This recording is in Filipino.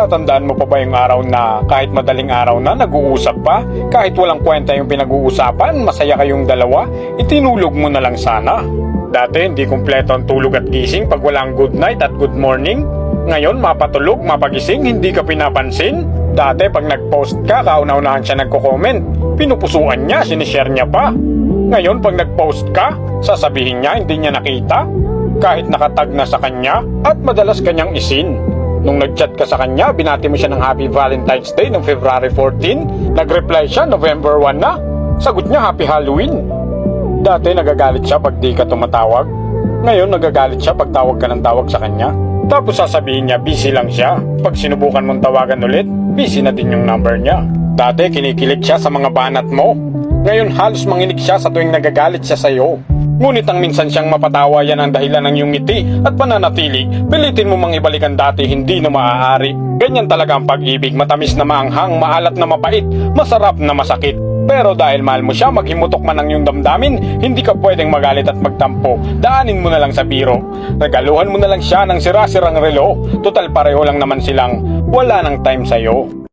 Natatandaan mo pa ba yung araw na kahit madaling araw na nag-uusap pa, kahit walang kwenta yung pinag-uusapan, masaya kayong dalawa, itinulog mo na lang sana? Dati hindi kumpleto ang tulog at gising pag walang good night at good morning. Ngayon mapatulog, mapagising, hindi ka pinapansin. Dati pag nag-post ka, kauna-unahan siya nagko-comment, pinupusuan niya, sinishare niya pa. Ngayon pag nag-post ka, sasabihin niya hindi niya nakita, kahit nakatag na sa kanya at madalas kanyang isin. Nung nag-chat ka sa kanya, binati mo siya ng Happy Valentine's Day noong February 14, nag-reply siya November 1 na, sagot niya Happy Halloween. Dati nagagalit siya pag di ka tumatawag, ngayon nagagalit siya pag tawag ka ng tawag sa kanya. Tapos sasabihin niya busy lang siya, pag sinubukan mong tawagan ulit, busy na din yung number niya. Dati kinikilig siya sa mga banat mo, ngayon halos manginig siya sa tuwing nagagalit siya sa'yo. Ngunit ang minsan siyang mapatawa, yan ang dahilan ng iyong ngiti at pananatili. Pilitin mo mang ibalik ang dati, hindi na maaari. Ganyan talaga ang pag-ibig, matamis na maanghang, maalat na mapait, masarap na masakit. Pero dahil mahal mo siya, maghimutok man ang iyong damdamin, hindi ka pwedeng magalit at magtampo. Daanin mo na lang sa biro. Regaluhan mo na lang siya ng sira-sirang relo. Total pareho lang naman silang wala ng time sa'yo.